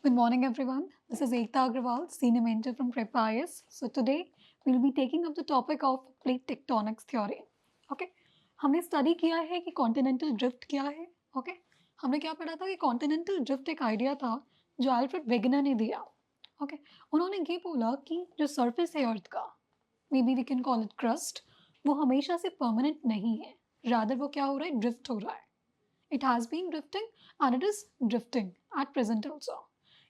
Good morning, everyone. This is Ekta Agrawal, Senior Mentor from Prep-IS. So today we'll be taking up the topic of plate tectonics theory. Okay, हमने study किया है कि continental drift क्या है. Okay, हमने क्या पढ़ा था कि कॉन्टिनेंटल ड्रिफ्ट एक आइडिया था जो अल्फ्रेड वेगनर ने दिया. ओके, उन्होंने ये बोला कि जो सरफेस है अर्थ का, maybe we can call it crust, वो हमेशा से परमानेंट नहीं है. रादर वो क्या हो रहा है, ड्रिफ्ट हो रहा है. It has been drifting and it is drifting at present also.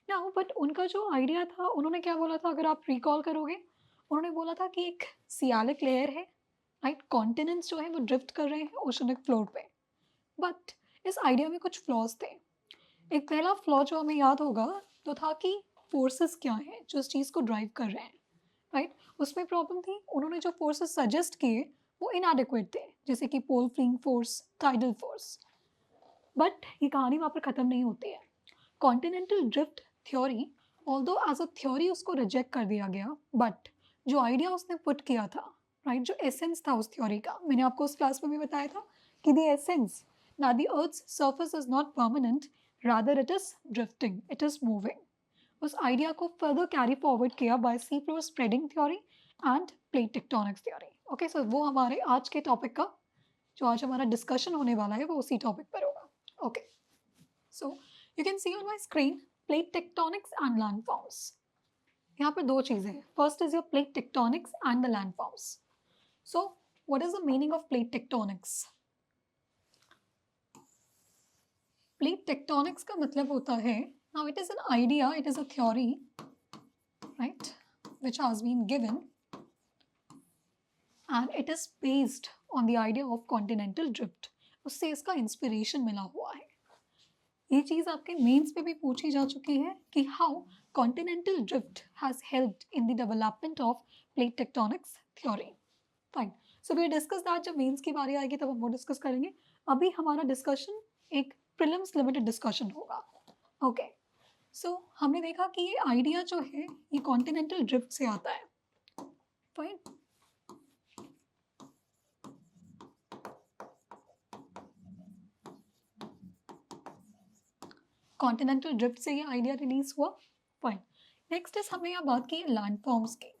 Now, but उनका जो आइडिया था, उन्होंने क्या बोला था, अगर आप रिकॉल करोगे, उन्होंने बोला था कि एक सियालिक लेयर है, राइट. कॉन्टिनेंट्स जो है वो ड्रिफ्ट कर रहे हैं ओशनिक फ्लोर पे. बट इस आइडिया में कुछ फ्लॉज थे. एक पहला फ्लॉ जो हमें याद होगा तो था कि फोर्सेस क्या हैं जो इस चीज़ को ड्राइव कर रहे हैं, राइट. उसमें प्रॉब्लम थी, उन्होंने जो फोर्सेस सजेस्ट किए वो इनएडिक्वेट थे, जैसे कि pole fleeing force, tidal force. But ये कहानी वहाँ पर ख़त्म नहीं होती है. Continental drift theory, although as a theory उसको रिजेक्ट कर दिया गया, बट जो आइडिया उसने पुट किया था, राइट, जो एसेंस था उस थ्योरी का, मैंने आपको उस क्लास में भी बताया था कि द एसेंस ना the earth's surface is not permanent, rather it is drifting, it is moving. उस आइडिया को फर्दर कैरी फॉरवर्ड किया by sea floor spreading theory and plate tectonics theory. Okay, so वो हमारे आज के टॉपिक का, जो आज हमारा डिस्कशन होने वाला है, वो उसी टॉपिक पर होगा. Okay, so you can see on my screen plate tectonics and landforms. यहाँ पर दो चीज़ें हैं. First is your plate tectonics and the landforms. So what is the meaning of plate tectonics? Plate tectonics का मतलब होता है, now it is an idea, it is a theory, right, which has been given and it is based on the idea of continental drift. उससे इसका inspiration मिला हुआ है. ये चीज़ आपके मेंस पे भी पूछी जा चुकी है कि how continental drift has helped in the development of plate tectonics theory. Fine, so we discuss that. जब मेंस की बारी आएगी तब हम वो डिस्कस करेंगे. अभी हमारा डिस्कशन एक प्रीलिम्स लिमिटेड डिस्कशन होगा. ओके, सो हमने देखा कि ये आइडिया जो है ये कॉन्टिनेंटल ड्रिफ्ट से आता है. फाइन, कॉन्टिनेंटल ड्रिफ्ट से ये आइडिया रिलीज हुआ. फाइन, नेक्स्ट इज हमने यहाँ बात की लैंड फॉर्म्स की.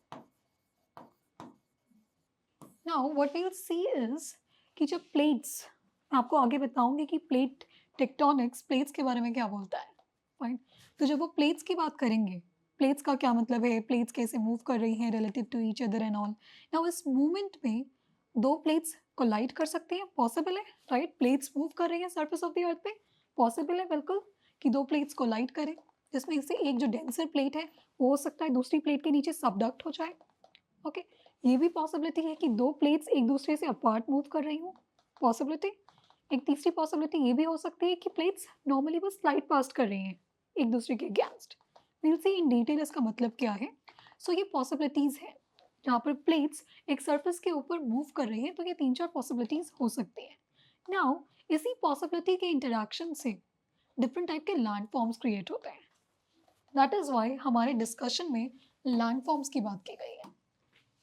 Now what we will see is कि जब प्लेट्स, मैं आपको आगे बताऊंगी कि प्लेट टेक्टोनिक्स प्लेट्स के बारे में क्या बोलता है. फाइन, तो जब वो प्लेट्स की बात करेंगे, प्लेट्स का क्या मतलब है, प्लेट्स कैसे मूव कर रही हैं relative to each other and all. Now इस मूवमेंट में दो प्लेट्स कोलाइड कर सकती हैं, पॉसिबल है, राइट. प्लेट्स मूव कर रही हैं सरफेस ऑफ द अर्थ पे, पॉसिबल है बिल्कुल कि दो प्लेट्स कोलाइड करें, जिसमें से एक जो डेंसर प्लेट है वो हो सकता है दूसरी प्लेट के नीचे सबडक्ट हो जाए. ओके, ये भी पॉसिबिलिटी है कि दो प्लेट्स एक दूसरे से अपार्ट मूव कर रही हूँ, पॉसिबिलिटी. एक तीसरी पॉसिबिलिटी ये भी हो सकती है कि प्लेट्स नॉर्मली बस स्लाइड पास्ट कर रही हैं एक दूसरे के against. Will see in detail इसका मतलब क्या है. सो ये पॉसिबिलिटीज़ हैं जहाँ पर प्लेट्स एक सरफेस के ऊपर मूव कर रही हैं, तो ये तीन चार पॉसिबिलिटीज़ हो सकती हैं. नाउ इसी पॉसिबिलिटी के इंटरेक्शन से डिफरेंट टाइप के लैंड फॉर्म्स क्रिएट होते हैं. दैट इज़ वाई हमारे डिस्कशन में लैंड फॉर्म्स की बात की गई है.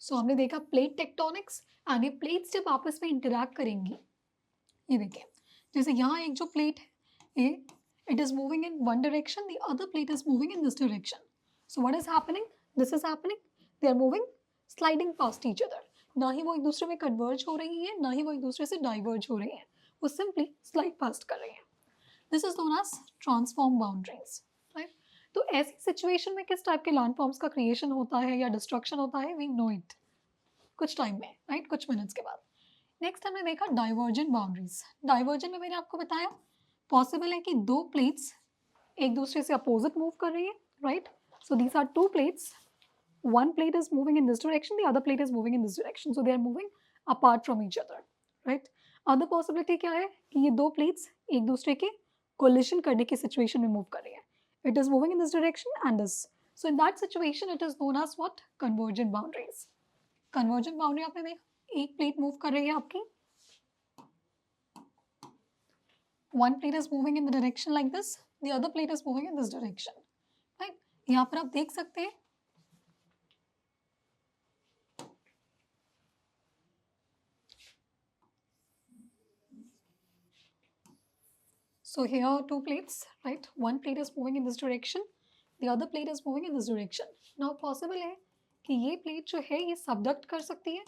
सो हमने देखा प्लेट टेक्टोनिक्स, एंड ये प्लेट्स जब आपस में इंटरैक्ट करेंगी, ये देखिए, जैसे यहाँ एक जो प्लेट है ये, it is moving in one direction, the other plate is moving in this direction. So what is happening, this is happening, they are moving sliding past each other. ना ही वो एक दूसरे में कन्वर्ज हो रही है, ना ही वो एक दूसरे से डाइवर्ज हो रही है, वो सिंपली स्लाइड पास्ट कर रही है. This is known as transform boundaries, right. तो ऐसी सिचुएशन में किस टाइप के लैंड फॉर्म्स का क्रिएशन होता है या डिस्ट्रक्शन होता है, वी नो इट कुछ टाइम में, राइट, कुछ मिनट्स के बाद. नेक्स्ट हमने देखा डाइवर्जेंट बाउंड्रीज. डाइवर्जेंट में मैंने आपको बताया पॉसिबल है कि दो प्लेट्स एक दूसरे से अपोजिट मूव कर रही है, right. So these are two plates, one plate is moving in this direction, the other plate is moving in this direction, so they are moving apart from each other, right. other possibility क्या है कि ये दो plates एक दूसरे के collision करने की situation में move कर रही है. it is moving in this direction and this, so in that situation it is known as what, convergent boundaries. convergent boundary आपने देखा, एक प्लेट मूव कर रही है आपकी, one plate is moving in the direction like this, the other plate is moving in this direction, right. यहाँ पर आप देख सकते हैं so here are two plates, right, one plate is moving in this direction the other plate is moving in this direction. Now possible है कि ये plate जो है ये सबडक्ट कर सकती है.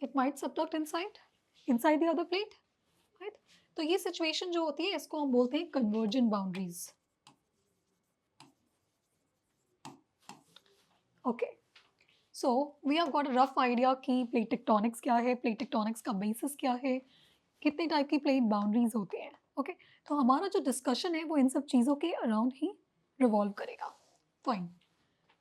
It might subduct inside the other plate, right. तो ये सिचुएशन जो होती है इसको हम बोलते हैं convergent boundaries. Okay, so we have got a rough idea कि प्लेट टेक्टोनिक्स क्या है, प्लेट टेक्टोनिक्स का बेसिस क्या है, कितने टाइप की प्लेट बाउंड्रीज होते हैं. ओके, तो हमारा जो डिस्कशन है वो इन सब चीज़ों के अराउंड ही रिवॉल्व करेगा. फाइन.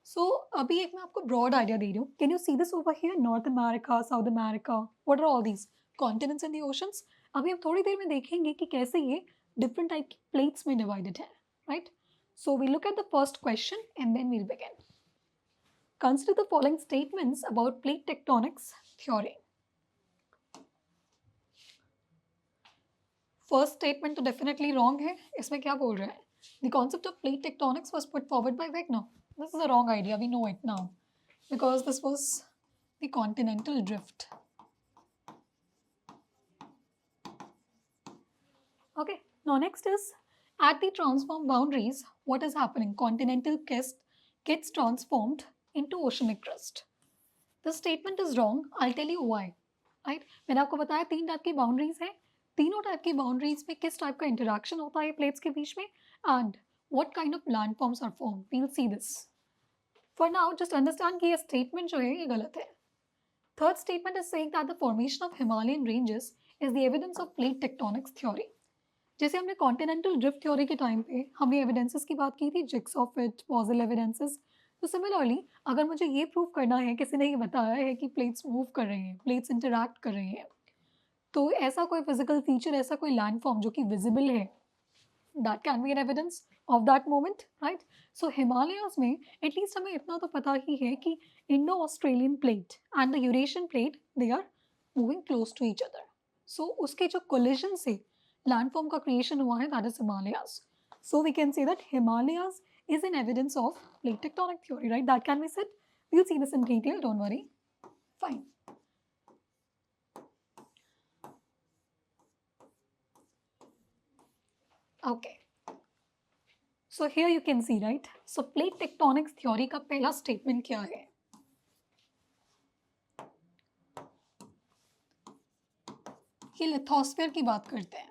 सो अभी एक मैं आपको ब्रॉड आइडिया दे रही हूँ. Can you see this over here? North America, South America, what are all these continents and the oceans. अभी हम थोड़ी देर में देखेंगे कि कैसे ये डिफरेंट टाइप की प्लेट्स में डिवाइडेड है, right. So we look at the first question and then we'll begin. Consider the following statements about plate tectonics theory. First statement तो definitely wrong है. इसमें क्या बोल रहा है? The concept of plate tectonics was put forward by Wegener. This is a wrong idea. We know it now because this was the continental drift. Okay. Now next is at the transform boundaries, what is happening? Continental crust gets transformed into oceanic crust. The statement is wrong. I'll tell you why. Right? मैंने आपको बताया 3 type की boundaries हैं. तीनों type की boundaries में किस type का इंटरेक्शन होता है प्लेट्स के बीच में and what kind of landforms are form. We will see this. For now just understand कि ये स्टेटमेंट जो है ये गलत है. Third statement is saying that the formation of Himalayan ranges is the evidence of plate tectonics theory. जैसे हमने continental drift theory के टाइम पे हमने एविडेंसेस की बात की थी, जिग्सॉ फिट, पॉजल एविडेंसेस. तो सिमिलरली अगर मुझे ये प्रूव करना है, किसी ने ये बताया है कि प्लेट्स मूव कर रही हैं, प्लेट्स इंटरैक्ट कर रही हैं, तो ऐसा कोई फिजिकल फीचर, ऐसा कोई लैंडफॉर्म जो कि विजिबल है, that can be an evidence of that moment, right. So Himalayas में एटलीस्ट हमें इतना तो पता ही है कि Indo Australian plate and the Eurasian plate they are moving close to each other. So उसके जो कोलिजन से लैंडफॉर्म का क्रिएशन हुआ है, that is Himalayas. So we can say that Himalayas is an evidence of plate tectonic theory, right? That can be said. We'll see this in detail, don't worry. Fine. Okay. So here you can see, right? So plate tectonics theory का पहला statement क्या है? ये lithosphere की बात करते हैं.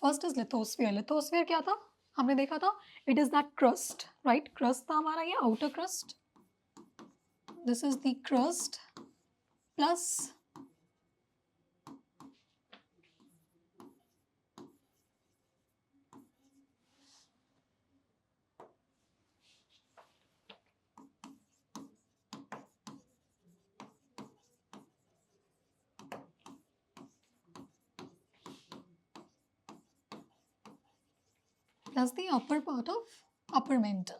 First is lithosphere. Lithosphere क्या था? हमने देखा था it is that crust, right. Crust था हमारा ये outer crust. This is the crust plus plus the upper part of upper mantle.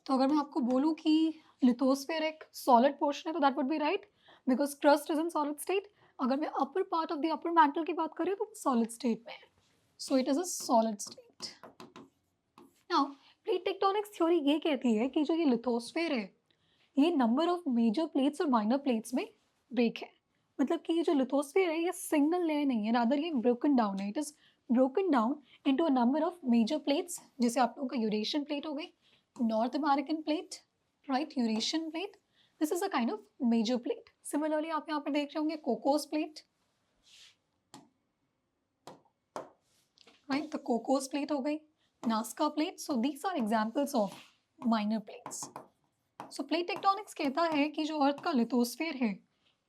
तो अगर मैं आपको बोलूं कि लिथोस्फीयर एक सॉलिड पोर्शन है तो that would be right because crust is in solid state. अगर मैं upper part of the upper mantle की बात करें तो सॉलिड स्टेट में है. So it is a solid state. Now plate tectonics theory ये कहती है कि जो ये लिथोस्फीयर है ये नंबर ऑफ मेजर प्लेट्स और माइनर प्लेट्स में ब्रेक है. मतलब कि ये जो लिथोस्फीयर है ये सिंगल लेयर नहीं है, रादर ये ब्रोकन डाउन है. It is broken down into a number of major plates. जैसे आप लोगों का यूरेशियन प्लेट हो गई, North American plate, right, Eurasian plate. This is a kind of major plate. Similarly आप यहाँ पर देख रहे होंगे Cocos plate, right. The Cocos plate हो गई, Nazca plate. So these are examples of minor plates. So plate tectonics कहता है कि जो अर्थ का लिथोस्फीयर है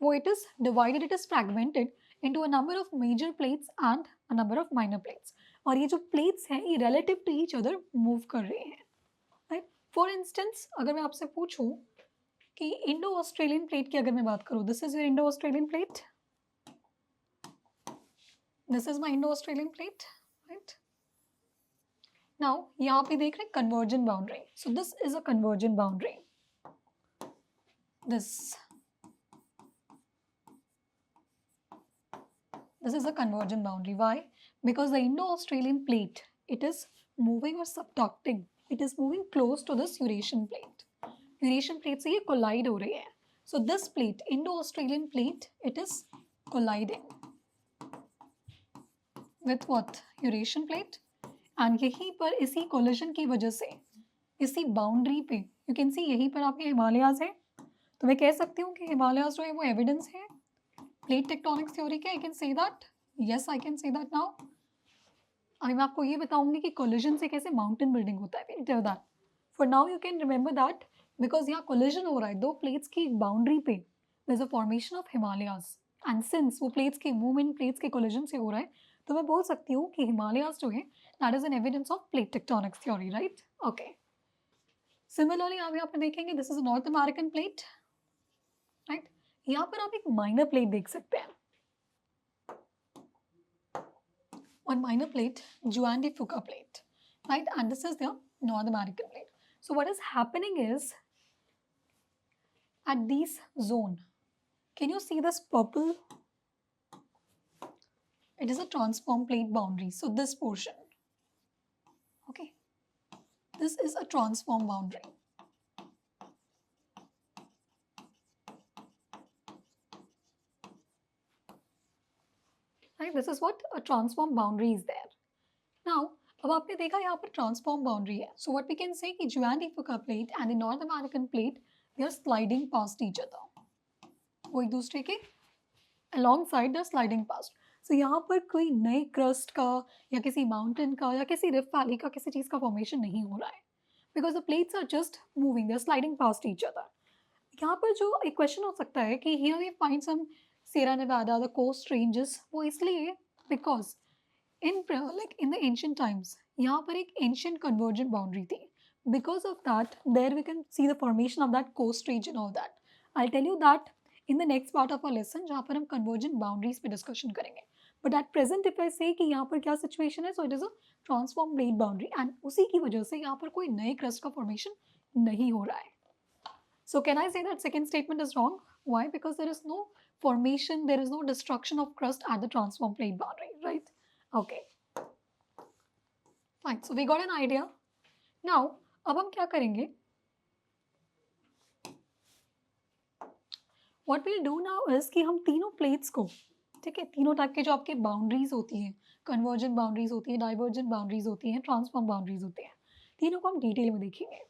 वो it is divided, it is fragmented into a number of major plates and a number of minor plates. और ये जो प्लेट्स हैं ये relative to each other move कर रहे हैं, राइट. फॉर इंस्टेंस अगर मैं आपसे पूछूं कि इंडो ऑस्ट्रेलियन प्लेट की अगर मैं बात करूं, this is your Indo Australian plate, this is my Indo Australian plate, right. Now यहाँ पे देख रहे हैं convergent boundary. So this is a convergent boundary. This is a convergent boundary. Why? Because the Indo-Australian plate, it is moving or subducting. It is moving close to this Eurasian plate. Eurasian plate से ये collide हो रही है. So this plate, Indo-Australian plate, it is colliding with what? Eurasian plate. And यहीं पर इसी collision की वजह से इसी बाउंड्री पे यू कैन सी यहीं पर आपके हिमालयाज है, तो मैं कह सकती हूँ कि हिमालयाज जो है वो एविडेंस है प्लेट टेक्टोनिक्स थ्योरी के. I can say that, yes I can say that now. अभी मैं आपको ये बताऊंगी कि कोलिजन से कैसे माउंटेन बिल्डिंग होता है. Tell that. For now you can remember that because यहाँ कोलिजन हो रहा है दो प्लेट्स की बाउंड्री पे, there is a formation of Himalayas. And since वो प्लेट्स के मूवमेंट प्लेट्स के कोलिजन से हो रहा है, तो मैं बोल सकती हूँ कि हिमालयाज जो है that is an evidence of plate tectonics theory, right. Okay. Similarly आप यहाँ पर देखेंगे this is north American plate, right. यहाँ पर आप एक माइनर प्लेट देख सकते हैं. One minor plate, Juan de Fuca plate, right? And this is the North American plate. So what is happening is at this zone, can you see this purple? It is a transform plate boundary. So this portion, okay, this is a transform boundary. Right, this is what a transform boundary is there. Now, अब आपने देखा यहाँ पर transform boundary है. So what we can say कि Juan de Fuca plate and the North American plate, they are sliding past each other. वो एक दूसरे के alongside the sliding past. So यहाँ पर कोई नए क्रस्ट का या किसी माउंटेन का या किसी रिफ वैली का किसी चीज़ का फॉर्मेशन नहीं हो रहा है, because the plates are just moving, they are sliding past each other. यहाँ पर जो एक क्वेश्चन हो सकता है कि here we find some Sierra Nevada, the coast ranges, वो इसलिए because in the ancient times यहाँ पर एक ancient convergent boundary थी. Because of that, there we can see the formation of that coast range and all that. I'll tell you that in the next part of our lesson जहाँ पर हम convergent boundaries पे discussion करेंगे. But at present if I say कि यहाँ पर क्या situation है, so it is a transform plate boundary and उसी की वजह से यहाँ पर कोई नए crust का formation नहीं हो रहा है. So can I say that second statement is wrong? Why? Because there is no formation, there is no destruction of crust at the transform plate boundary, right? Okay. Fine. So we got an idea. Now, अब हम क्या करेंगे? What we'll do now is कि हम तीनों plates को, ठीक है, तीनों टाइप के जो आपके बाउंड्रीज होती हैं, कन्वर्जेंट बाउंड्रीज होती है, डाइवर्जेंट बाउंड्रीज होती हैं, ट्रांसफॉर्म बाउंड्रीज होती हैं, तीनों को हम डिटेल में देखेंगे.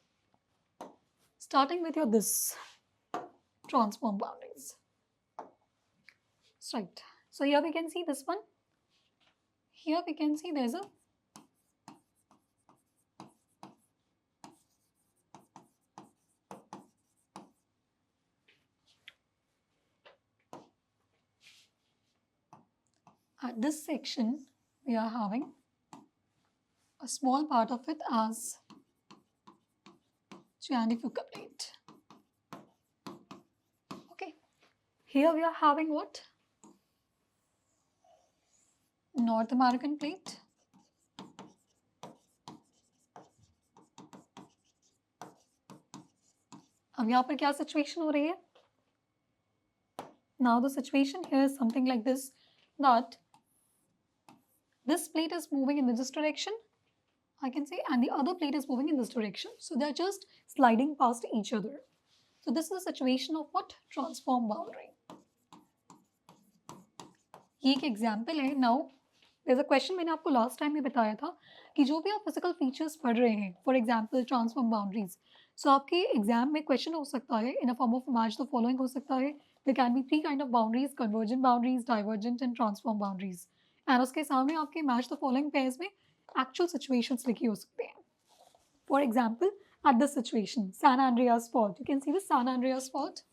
Starting with your this transform boundaries. Right. So here we can see this one. Here we can see there's a at this section we are having a small part of it as Juan de Fuca plate. Okay. Here we are having what? North American plate. अब यहाँ पर क्या situation हो रही है? Now the situation here is something like this, that this plate is moving in this direction, I can say, and the other plate is moving in this direction. So they are just sliding past each other. So this is a situation of what? Transform boundary. ये एक example है. Now there's a question मैंने आपको last time में बताया था कि जो भी आप फिजिकल फीचर्स पढ़ रहे हैं, for example transform boundaries, so आपके एग्जाम में क्वेश्चन हो सकता है in a form of match the following हो सकता है. There can be 3 kind of boundaries, convergent boundaries, divergent and transform boundaries. And उसके सामने आपके मैच द फॉलोइंग पेयर्स में एक्चुअल सिचुएशंस लिखी हो सकते हैं. For example at this situation, San Andreas Fault, you can see the San Andreas Fault.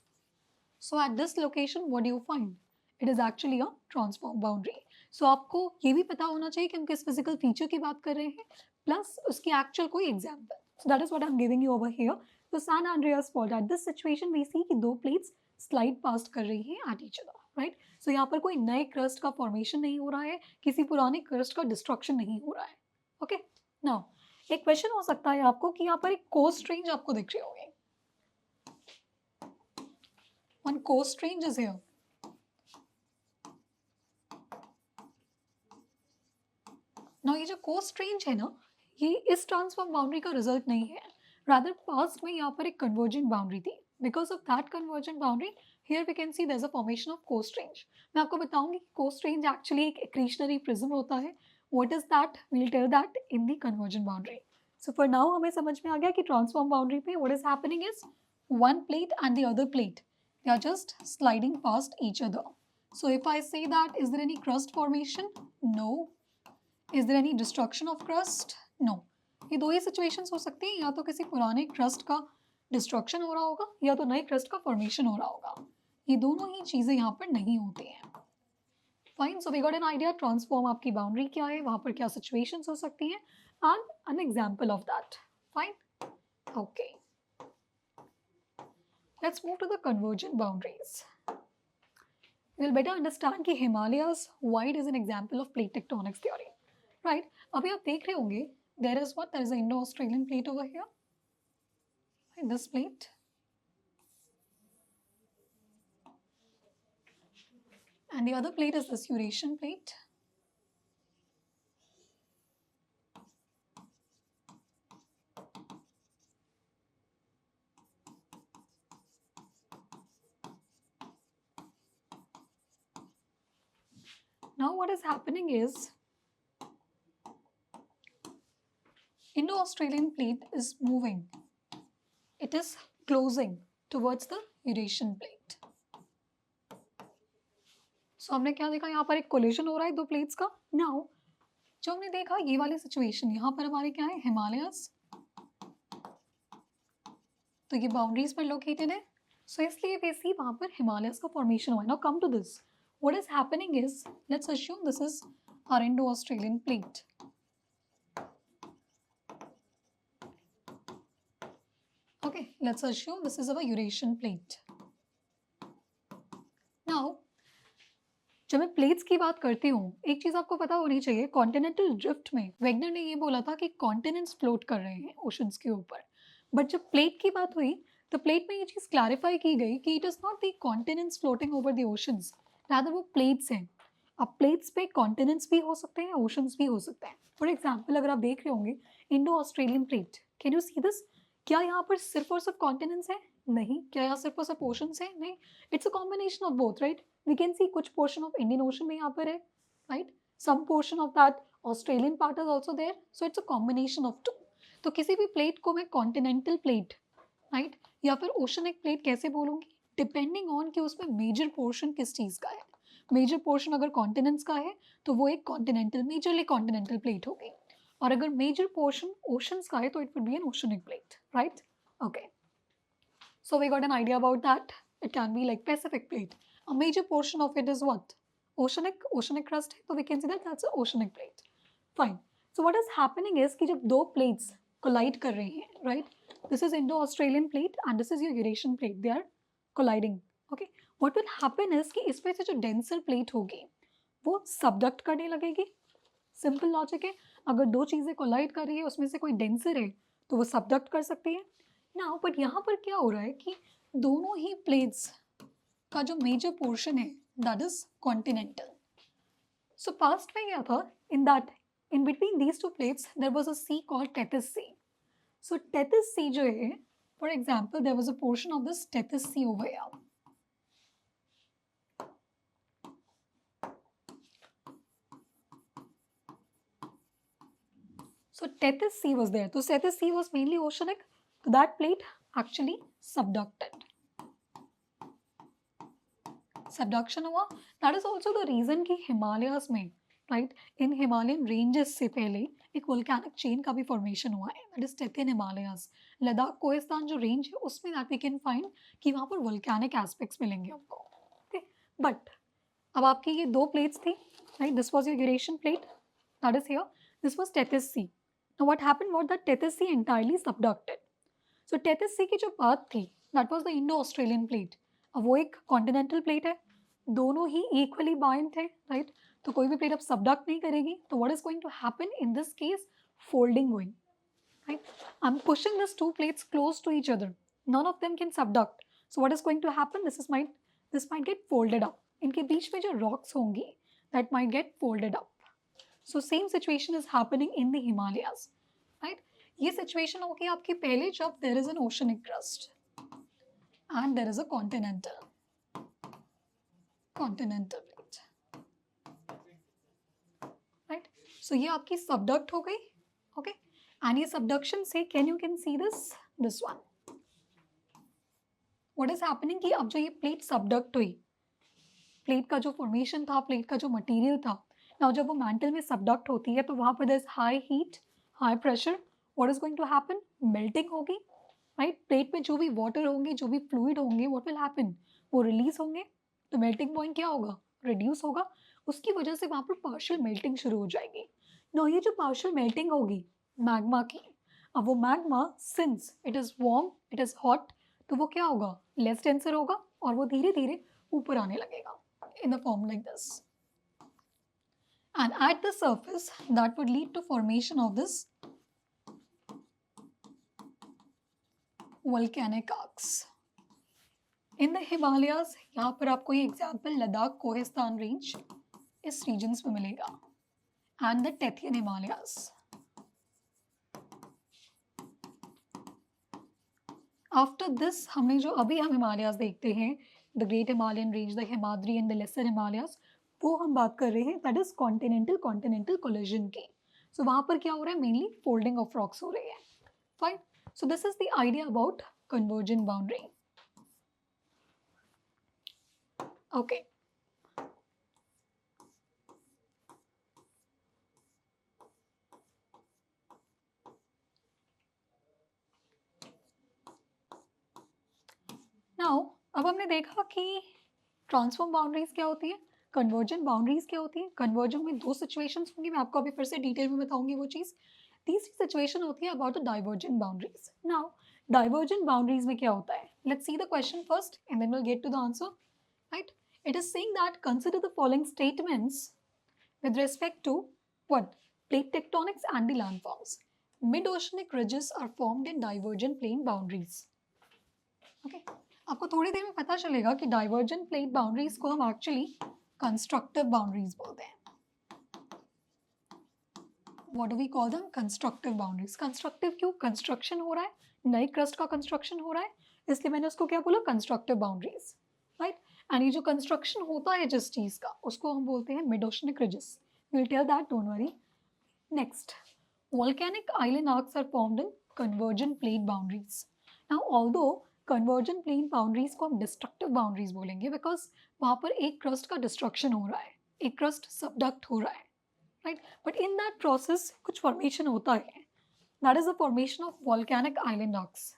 So at this location, what do you find? It is actually a transform boundary. So आपको ये भी पता होना चाहिए कि हम किस physical feature की बात कर रहे हैं, plus उसकी actual कोई example. So that is what I'm giving you over here. So San Andreas Fault, at this situation we see कि दो plates slide past कर रही हैं at each other, right? So यहाँ पर कोई नए crust का formation नहीं हो रहा है, किसी पुराने crust का destruction नहीं हो रहा है. Okay? Now, एक क्वेश्चन हो सकता है आपको कि यहाँ पर एक कोस्ट रेंज आपको दिख रही होगी. One coast range is here. Now ये जो कोस्ट रेंज है ना, ये इस ट्रांसफॉर्म बाउंड्री का रिजल्ट नहीं है. रादर पास्ट में यहाँ पर एक कन्वर्जेंट बाउंड्री थी. Because of that convergent boundary, here we can see there's a formation of coast range. मैं आपको बताऊंगी coast range actually एक accretionary prism होता है. What is that? We'll tell that in the convergent boundary. So for now हमें समझ में आ गया कि transform boundary पे what is happening is one plate and the other plate, they are just sliding past each other. So if I say that, is there any crust formation? No. Is there any destruction of crust? No. ये दो ही situations हो सकती हैं, या तो किसी पुराने crust का डिस्ट्रक्शन हो रहा होगा या तो नए क्रस्ट का फॉर्मेशन हो रहा होगा. ये दोनों ही चीजें यहाँ पर नहीं होती हैं. Fine. So we got an idea transform आपकी बाउंड्री क्या है, वहां पर क्या सिचुएशंस हो सकती हैं, and an example of that. Fine. Okay, let's move to the convergent boundaries. Will better understand कि Himalayas wide is an example of plate tectonics theory. Right. अभी आप देख रहे होंगे there is what, there is a Indo Australian plate over here in this plate, and the other plate is this Eurasian plate. Now what is happening is Indo-Australian plate is moving. It is closing towards the Eurasian plate. So हमने क्या देखा, यहाँ पर एक collision हो रहा है दो प्लेट्स का. Now जो हमने देखा ये वाली सिचुएशन, यहाँ पर हमारे क्या है, हिमालयस, तो ये बाउंड्रीज पर लोकेटेड है. सो इसलिए वैसे वहाँ पर हिमालयस का फॉर्मेशन हुआ है. Now come to this, what is happening is, let's assume this is our Indo-Australian plate. Okay, let's assume this is our Eurasian plate. Now, जब मैं प्लेट्स की बात करती हूँ, एक चीज आपको पता होनी चाहिए, कॉन्टिनेंटल ड्रिफ्ट में वेगनर ने ये बोला था कि कॉन्टिनेंट्स फ्लोट कर रहे हैं ओशंस के ऊपर. बट जब प्लेट की बात हुई तो प्लेट में ये चीज क्लैरिफाई की गई कि it is not the continents floating over the oceans, rather वो प्लेट्स हैं. अब प्लेट्स पे कॉन्टिनेंट्स भी हो सकते हैं, ओशंस भी हो सकते हैं. फॉर एग्जाम्पल अगर आप देख रहे होंगे Indo Australian plate, can you see this? क्या यहाँ पर सिर्फ और सिर्फ कॉन्टिनेंट्स है? नहीं. क्या यहाँ सिर्फ और सिर्फ ओशंस है? नहीं. It's a combination of both, right. We can see कुछ पोर्शन ऑफ इंडियन ओशन भी यहाँ पर है, right. Some portion of that Australian part is also there. So it's a combination of two. तो किसी भी प्लेट को मैं कॉन्टिनेंटल प्लेट, राइट, या फिर ओशनिक प्लेट कैसे बोलूँगी, डिपेंडिंग ऑन कि उसमें मेजर पोर्शन किस चीज़ का है. मेजर पोर्शन अगर कॉन्टिनेंट्स का है तो वो एक कॉन्टिनेंटल, मेजरली कॉन्टिनेंटल प्लेट होगी. और अगर मेजर पोर्शन ओशंस का है तो it would be an oceanic plate, right. Okay, so we got an idea about that. It can be like Pacific plate. A major portion of it is what, oceanic crust है, तो we can see that that's a oceanic plate. Fine. So what is happening is कि जब दो plates collide कर रही हैं, right, this is Indo-Australian plate and this is your Eurasian plate, they are colliding. Okay, what will happen is कि इसमें से जो denser plate होगी वो subduct करने लगेगी. सिंपल लॉजिक है, अगर दो चीज़ें कोलाइड कर रही है उसमें से कोई डेंसर है तो वो सबडक्ट कर सकती है. नाउ बट यहाँ पर क्या हो रहा है कि दोनों ही प्लेट्स का जो मेजर पोर्शन है that is continental. So past में क्या था, in between these two plates there was a sea called Tethys sea. So Tethys Sea जो है, for example, there was a portion of this Tethys Sea over here. So Tethys Sea was there. So Tethys Sea was mainly oceanic. So that plate actually subducted. Subduction हुआ. That is also the reason कि Himalayas में, right, in Himalayan ranges से पहले एक volcanic chain का भी formation हुआ है, दैट इज टेथियन हिमालयाज. लद्दाख कोहिस्तान जो रेंज है उसमें दैट वी कैन फाइंड कि वहाँ पर वोल्केनिक एस्पेक्ट्स मिलेंगे आपको. ओके, बट अब आपकी ये दो प्लेट्स थी, right. This was your Eurasian plate, that is here. This was Tethys sea. Now what happened was that Tethys sea entirely subducted. So Tethys sea की जो बात थी that was the Indo Australian plate. अब वो एक continental plate है, दोनों ही इक्वली बाइंड थे, राइट. तो कोई भी प्लेट अब सबडक्ट नहीं करेगी. तो what is going to happen in this case, folding going, right. I'm pushing these two plates close to each other, none of them can subduct. So what is going to happen, this might get folded up. इनके बीच में जो rocks होंगी that might get folded up. So same situation is happening in the Himalayas, right. ये situation होगी आपकी पहले जब there is an oceanic crust. and there is a continental plate, right? So ये आपकी subduct हो गई, okay? And ये subduction से can see this one. What is happening कि अब जो ये plate subduct हुई, प्लेट का जो फॉर्मेशन था, प्लेट का जो मटेरियल था, नाउ जब वो मैंटल में सबडक्ट होती है तो वहाँ पर there is high heat, high pressure, what is going to happen, melting होगी, राइट? प्लेट में जो भी वाटर होंगे, जो भी फ्लूइड होंगे, व्हाट विल हैपन, वो रिलीज होंगे, तो मेल्टिंग पॉइंट क्या होगा, रिड्यूस होगा, उसकी वजह से वहाँ पर पार्शियल मेल्टिंग शुरू हो जाएगी। नाउ ये जो पार्शियल मेल्टिंग होगी मैग्मा की, अब वो magma since it is warm, it is hot, तो वो क्या होगा, लेस डेंसर होगा और वो धीरे धीरे ऊपर आने लगेगा in the form like this, and at the surface that would lead to formation of this volcanic arcs in the Himalayas। यहाँ पर आपको ये एग्जाम्पल लद्दाख कोहिस्तान रेंज इस रीजन्स में मिलेगा, and the Tethyan Himalayas. After this हमने जो अभी हम हिमालयाज देखते हैं, the great Himalayan range, the Himadri and the lesser Himalayas, वो हम बात कर रहे हैं दैट इज कॉन्टिनेंटल कोलिजन की। सो वहाँ पर क्या हो रहा है, मेनली फोल्डिंग ऑफ रॉक्स हो रही है, fine. So this is the idea about convergent boundary, okay. Now अब हमने देखा कि ट्रांसफॉर्म बाउंड्रीज क्या होती है, कन्वर्जेंट बाउंड्रीज क्या होती है। कन्वर्जेंट में दो सिचुएशंस होंगी, मैं आपको अभी फिर से डिटेल में बताऊंगी वो चीज़। तीसरी सिचुएशन होती है about the divergent boundaries. Now divergent boundaries में क्या होता है, let's see the question first and then will get to the answer, right. It is saying that consider the following statements with respect to what, plate tectonics and the landforms. Mid-oceanic ridges are formed in divergent plane boundaries. Okay, आपको थोड़ी देर में पता चलेगा कि divergent plate boundaries को हम actually constructive boundaries बोलते हैं। What do we call them? Constructive boundaries. Constructive क्यों, कंस्ट्रक्शन हो रहा है, नई क्रस्ट का कंस्ट्रक्शन हो रहा है, इसलिए मैंने उसको क्या बोला, कंस्ट्रक्टिव बाउंड्रीज, राइट। एंड ये जो कंस्ट्रक्शन होता है जिस चीज़ का, उसको हम बोलते हैं mid oceanic ridges. Will tell that, don't worry. Next, volcanic island arcs are formed in convergent plate boundaries. Now although convergent plane boundaries को हम destructive boundaries बोलेंगे बिकॉज वहाँ पर एक क्रस्ट का डिस्ट्रक्शन हो रहा है, एक क्रस्ट सबडक्ट हो रहा है, राइट। बट इन दैट प्रोसेस कुछ फॉर्मेशन होता है, that is the formation of volcanic island arcs,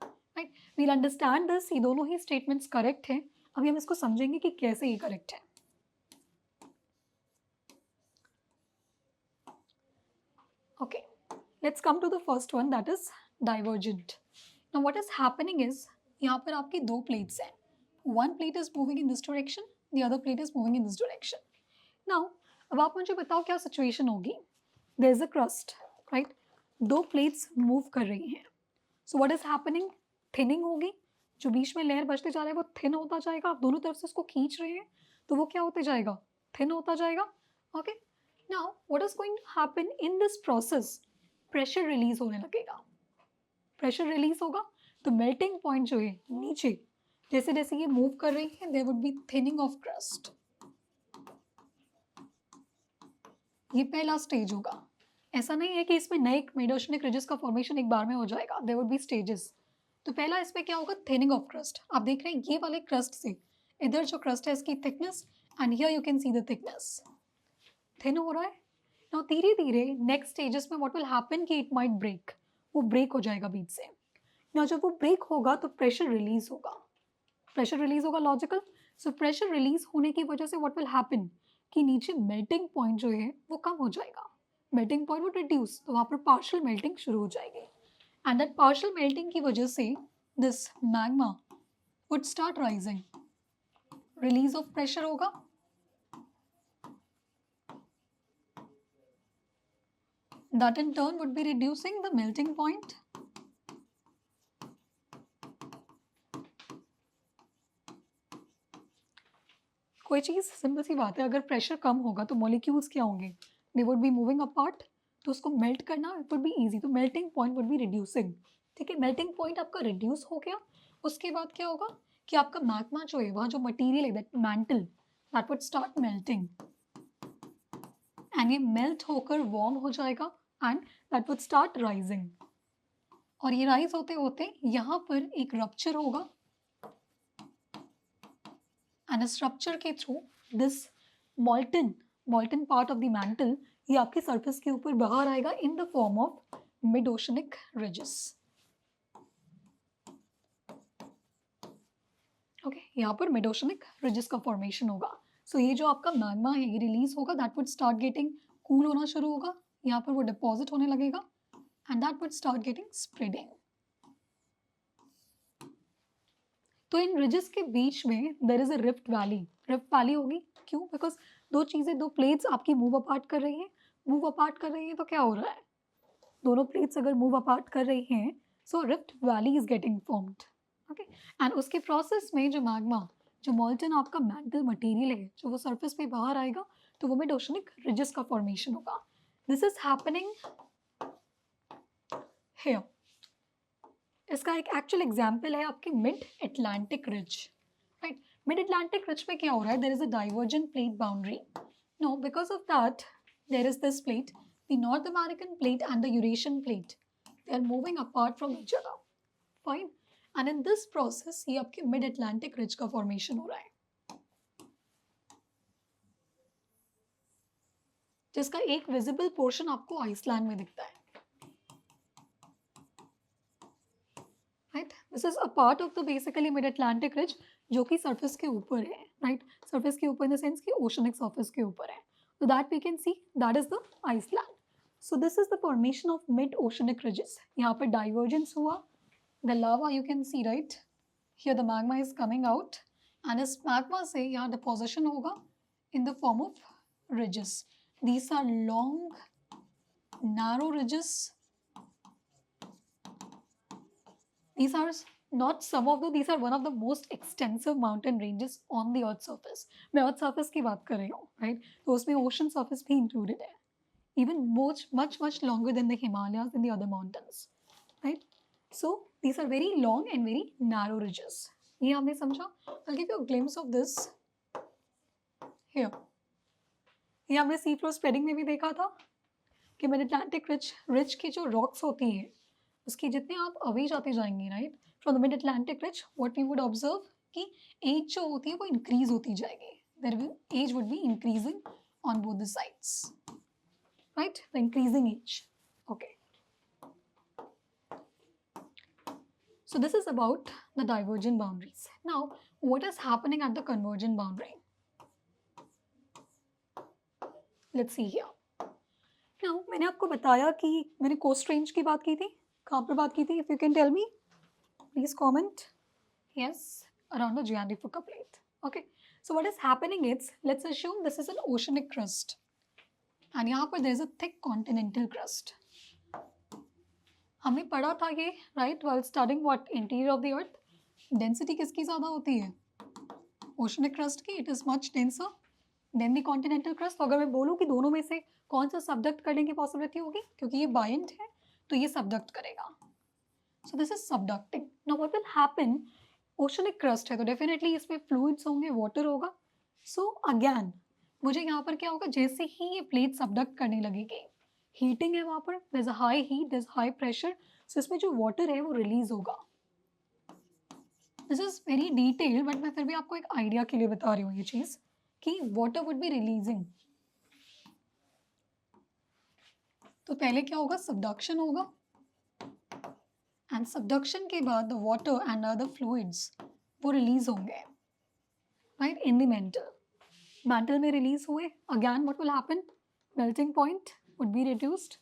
right. We'll understand this, ये दोनों ही स्टेटमेंट्स करेक्ट हैं। अभी हम इसको समझेंगे कि कैसे ये करेक्ट है। Okay, let's come to the first one, that is divergent. Now what is happening is, यहाँ पर आपकी दो plates हैं, one plate is moving in this direction, the other plate is moving in this direction. Now अब आप मुझे बताओ क्या situation होगी, there is a crust, right? दो plates move कर रही हैं, so what is happening, thinning होगी, जो बीच में लेयर बचते जा रहा है वो thin होता जाएगा, आप दोनों तरफ से उसको खींच रहे हैं तो वो क्या होते जाएगा, thin होता जाएगा, okay? Now what is going to happen in this process, pressure release होने लगेगा, pressure release होगा तो melting point जो है नीचे, जैसे जैसे ये move कर रही है there would be thinning of crust, ये पहला स्टेज होगा। ऐसा नहीं है कि इसमें नए मिड ओशनिक रिजेस का फॉर्मेशन एक बार में हो जाएगा, there would be stages। तो पहला इसमें क्या होगा, thinning of crust। आप देख रहे हैं ये वाले क्रस्ट से इधर जो क्रस्ट है इसकी thickness, and here you can see the thickness, thin हो रहा है। नाउ धीरे धीरे नेक्स्ट स्टेजेस में व्हाट विल हैपन कि इट माइट ब्रेक, वो ब्रेक हो जाएगा बीच से। नाउ जब वो ब्रेक होगा तो प्रेशर रिलीज होगा, प्रेशर रिलीज होगा, लॉजिकल। सो प्रेशर रिलीज होने की वजह से व्हाट विल हैपन कि नीचे मेल्टिंग पॉइंट जो है वो कम हो जाएगा, मेल्टिंग पॉइंट वो रिड्यूस, तो वहाँ पर पार्शियल मेल्टिंग शुरू हो जाएगी, एंड दैट पार्शियल मेल्टिंग की वजह से this magma would start rising, release of pressure होगा, that in turn would be reducing the melting point, कोई चीज़ सिंपल सी बात है, अगर प्रेशर कम होगा तो मॉलिक्यूल्स क्या होंगे, they would be moving apart, तो उसको मेल्ट करना इट वुड बी ईजी, तो melting point would be reducing, ठीक है। मेल्टिंग पॉइंट आपका रिड्यूस हो गया, उसके बाद क्या होगा कि आपका मैग्मा जो है, वहाँ जो मटेरियल है, that mantle, that would start melting, and ये मेल्ट होकर वार्म हो जाएगा and that would start rising. और ये राइज होते होते यहाँ पर एक रप्चर होगा, एंड इस रप्चर के through this molten part of the mantle ये आपके सरफेस के ऊपर बाहर आएगा in the form of mid oceanic ridges. Okay, यहाँ पर मिड ओशनिक रिजेस का फॉर्मेशन होगा। सो ये जो आपका मैग्मा है ये रिलीज होगा, that would start getting cool होना शुरू होगा, यहाँ पर वो डिपॉजिट होने लगेगा and that would start getting spreading. तो इन रिजेस के बीच में there is a rift valley होगी। क्यों? बिकॉज दो चीज़ें, दो प्लेट्स आपकी मूव अपार्ट कर रही हैं। मूव अपार्ट कर रही हैं तो क्या हो रहा है, दोनों प्लेट्स अगर मूव अपार्ट कर रही हैं so rift valley is getting formed. Okay, and उसके प्रोसेस में जो मैग्मा, जो मॉल्टन आपका मैंटल मटेरियल है, जो वो सरफेस पे बाहर आएगा तो वो मिड ओशनिक रिजेस का फॉर्मेशन होगा। This is happening here. इसका एक एक्चुअल एग्जाम्पल है आपकी mid Atlantic ridge, right. Mid Atlantic ridge में क्या हो रहा है, there is a divergent plate boundary. No, because of that there is this plate, the North American plate and the Eurasian plate, they are moving apart from each other, fine, and in this process ये आपके mid Atlantic ridge का formation हो रहा है, जिसका एक visible portion आपको Iceland में दिखता है, right. This is a part of the basically mid Atlantic ridge जो कि सरफेस के ऊपर है, राइट। सरफेस के ऊपर इन द सेंस कि ओशनिक सरफेस के ऊपर है, तो that we can see that is the Iceland. So this is the formation of mid oceanic ridges. यहाँ पर डाइवर्जेंस हुआ, the lava you can see, right, here the magma is coming out and इस magma से यहाँ deposition होगा in the form of ridges. These are long narrow ridges. These are not some of the, these are one of the most extensive mountain ranges on the earth surface. मैं earth surface की बात कर रही हूँ, right? तो उसमें ocean surface भी included है, even much longer than the Himalayas and the other mountains, right? So these are very long and very narrow ridges. ये हमने समझा। I'll give you a glimpse of this here. ये हमने sea floor spreading में भी देखा था कि मिड अटलांटिक रिज की जो रॉक्स होती हैं उसकी जितने आप अवे जाते जाएंगे, right, from the mid Atlantic ridge, what we would observe कि एज जो होती है वो इंक्रीज होती जाएगी, their age would be increasing on both the sides, right, the increasing age. Okay, so this is about the divergent boundaries. Now what is happening at the convergent boundary? Let's see here. Now मैंने आपको बताया कि मैंने coast range की बात की थी, कहाँ पर बात की थी? If you can tell me, please comment. Yes, around the Gianni Fuca plate. Okay, so what is happening is, let's assume this is an oceanic crust and यहाँ पर there is a thick continental crust. हमने पढ़ा था ये, right, while studying what interior of the earth, density किसकी ज़्यादा होती है? Oceanic crust की, it is much denser than the continental crust. तो अगर मैं बोलूँ कि दोनों में से कौन सा सबडक्ट करने की पॉसिबिलिटी होगी, क्योंकि ये बाइंड है तो ये सबडक्ट करेगा। So this is subducting. Now what will happen? Oceanic crust है तो डेफिनेटली इसमें फ्लूइड्स होंगे, वाटर होगा। सो अगेन मुझे यहाँ पर क्या होगा, जैसे ही ये प्लेट सबडक्ट करने लगेगी, हीटिंग है वहाँ पर, there is a high heat, there is high pressure, so इसमें जो वाटर है वो रिलीज होगा। This is very detail but मैं फिर भी आपको एक आइडिया के लिए बता रही हूँ ये चीज़ कि वाटर वुड बी रिलीजिंग। तो पहले क्या होगा, सबडक्शन होगा, एंड सबडक्शन के बाद the water and other fluids वो रिलीज होंगे, राइट, इन द मैंटल में रिलीज हुए। Again what will happen, melting point would be reduced.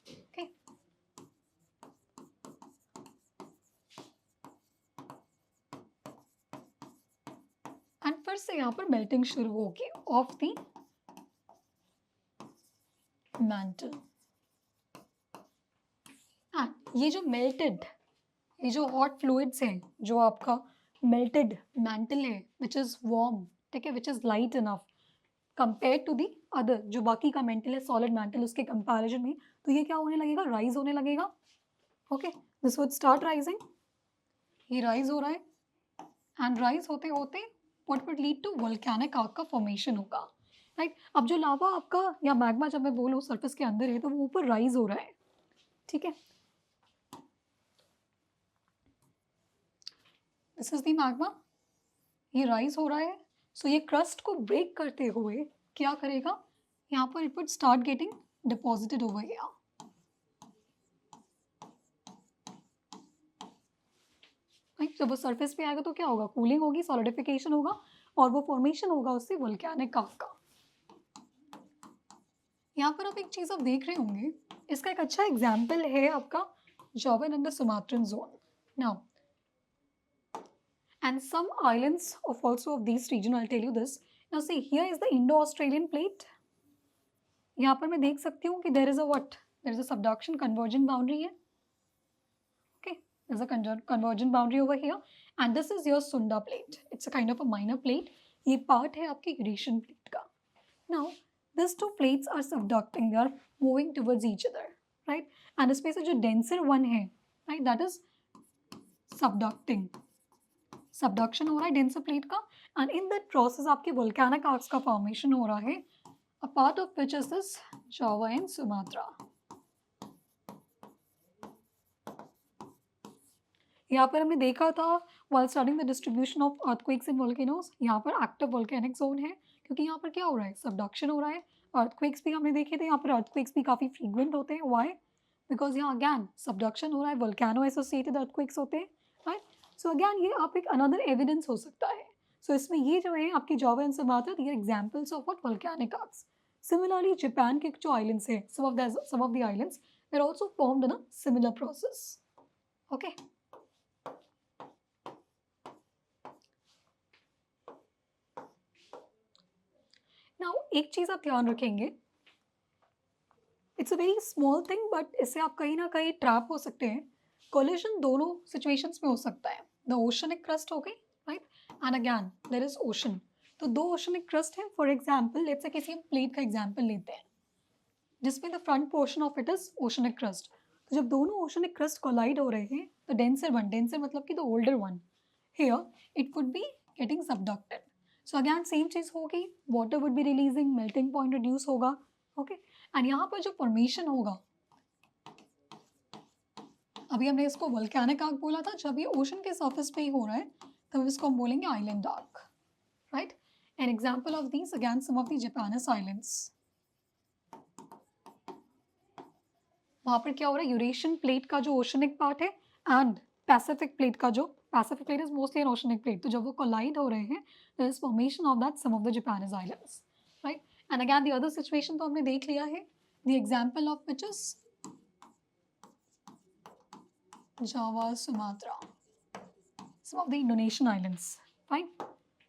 Okay, and फिर से यहाँ पर मेल्टिंग शुरू होगी ऑफ द मैंटल। ये जो मेल्टेड, ये जो हॉट फ्लूइड्स हैं, जो आपका मेल्टेड मैंटल है विच इज़ वार्म, ठीक है, which is light enough compare to the other, जो बाकी का मेंटल है सॉलिड मेंटल उसके कंपैरिजन में, तो ये क्या होने लगेगा, राइज होने लगेगा। Okay, this would start rising ये राइज हो रहा है एंड राइज होते होते what would lead to volcanic arc का फॉर्मेशन होगा, राइट। अब जो लावा आपका या मैग्मा जब मैं बोलूँ सरफेस के अंदर है तो वो ऊपर राइज हो रहा है, ठीक है। दिस इज द मैग्मा, ये राइज हो रहा है। सो ये क्रस्ट को ब्रेक करते हुए क्या करेगा, यहाँ पर it would start getting deposited over here, right. जब वो सरफेस पे आएगा तो क्या होगा, कूलिंग होगी, सॉलिडिफिकेशन होगा और वो फॉर्मेशन होगा उससे वोल्केनिक आर्क का। यहाँ पर आप एक चीज़ आप देख रहे होंगे, इसका एक अच्छा एग्जाम्पल है आपका Java and the Sumatran zone now and some islands of also of these region. I'll tell you this. Now see, here is the Indo-Australian plate. यहाँ पर मैं देख सकती हूँ कि there is a what? There is a subduction convergent boundary है. Okay, there's a convergent boundary over here, and this is your Sunda plate. It's a kind of a minor plate. ये part है आपकी Eurasian plate का. Now, these two plates are subducting. They are moving towards each other, right? And इसमें से जो denser one है, right? That is subducting. Subduction हो रहा है डेंसर प्लेट का एंड इन दैट प्रोसेस आपके वोल्केनिक आर्क्स का फॉर्मेशन हो रहा है, a part of which is this Java and Sumatra. यहाँ पर हमने देखा था while studying the distribution of earthquakes in volcanoes, यहाँ पर एक्टिव वोल्केनिक जोन है क्योंकि यहाँ पर क्या हो रहा है, सबडक्शन हो रहा है। अर्थक्वेक्स भी हमने देखे थे, यहाँ पर अर्थक्वेक्स भी काफ़ी फ्रीक्वेंट होते हैं। व्हाई? बिकॉज यहाँ अगैन सबडक्शन हो रहा है, वोल्केनो एसोसिएटेड अर्थक्वेक्स होते हैं, राइट। सो अगैन ये आप एक अनदर एविडेंस हो सकता है। सो इसमें ये जो है आपकी Java and Sumatra, they are examples of what volcanic arcs. Similarly Japan के जो आइलैंड्स है, some of the islands they are also formed in a similar process. Okay, now एक चीज आप ध्यान रखेंगे, it's a very small thing but इससे आप कहीं ना कहीं ट्रैप हो सकते हैं। कोलिजन दोनों सिचुएशंस में हो सकता है। द ओशनिक क्रस्ट हो गई, right, and again there is ocean. तो दो ओशनिक क्रस्ट है, फॉर एग्जांपल लेट्स से किसी हम प्लेट का एग्जांपल लेते हैं जिसमें the front portion of it is oceanic crust. तो जब दोनों ओशनिक क्रस्ट कोलाइड हो रहे हैं तो डेंसर वन, डेंसर मतलब कि the older one, here it would be getting subducted. So again same चीज़ होगी, water would be releasing, melting point reduce होगा, ओके। एंड यहाँ पर जो फॉर्मेशन होगा, अभी हमने इसको वोल्केनिक आर्क बोला था, जब ये ओशन के सरफेस पे ही हो रहा है तब इसको हम बोलेंगे island arc, right. An example of these again some of the Japanese islands. वहाँ पर क्या हो रहा है, यूरेशियन प्लेट का जो ओशनिक पार्ट है एंड पैसिफिक प्लेट का जो, Pacific plate is mostly an oceanic plate, तो जब वो कोलाइड हो रहे हैं there is formation of that some of the Japanese islands, right. And again the other situation तो हमने देख लिया है, the example of which is Java, Sumatra, some of the Indonesian islands, fine,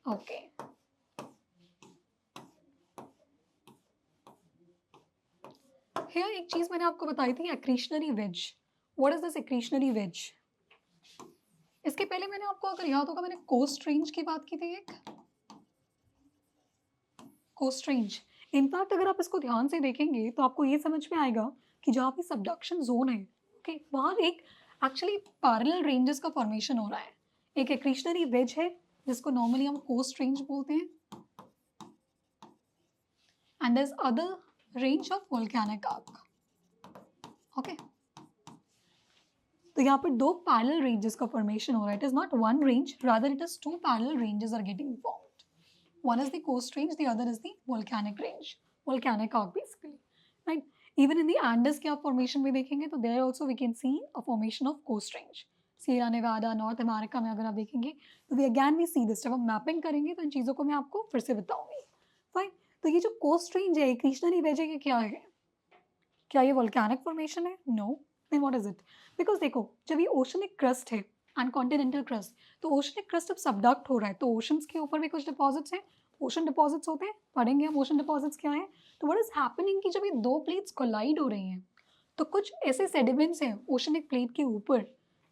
okay. Here एक चीज मैंने आपको बताई थी, accretionary wedge. What is this accretionary wedge? इसके पहले मैंने आपको अगर याद होगा मैंने कोस्ट रेंज की बात की थी, एक कोस्ट रेंज। इनफैक्ट अगर आप इसको ध्यान से देखेंगे तो आपको ये समझ में आएगा कि जहाँ पे सबडक्शन जोन है, ओके, वहाँ एक एक्चुअली पैरेलल रेंजेस का फॉर्मेशन हो रहा है। एक एक्रीशनरी वेज है जिसको नॉर्मली हम कोस्ट रेंज बोलते हैं, and there is other range of volcanic arc, okay. तो यहाँ पर दो पैरेलल रेंजेस का फॉर्मेशन हो रहा है। It is not one range, rather it is two parallel ranges are getting formed. One is the coast range, the other is the volcanic range, volcanic arc basically, right. Even in the Andes के आप formation में देखेंगे तो there also we can see a formation of coast range. Sierra Nevada, north America में अगर आप देखेंगे तो we again we see this. जब हम मैपिंग करेंगे तो इन चीज़ों को मैं आपको फिर से बताऊंगी, फाइन। तो ये जो कोस्ट रेंज है, क्रिशनरी वेज है, ये क्या है, क्या ये वोल्केनिक फॉर्मेशन है? No, then what is it? Because देखो जब ये ओशनिक क्रस्ट है एंड कॉन्टिनेंटल क्रस्ट, तो ओशनिक क्रस्ट अब सबडक्ट हो रहा है तो ओशंस के ऊपर भी कुछ डिपॉजिट्स हैं, ओशन डिपॉजिट्स होते हैं, पढ़ेंगे हम ओशन डिपॉजिट्स क्या है। तो व्हाट इज हैपनिंग कि जब ये दो प्लेट्स कोलाइड हो रही हैं तो कुछ ऐसे सेडिमेंट्स हैं ओशनिक प्लेट के ऊपर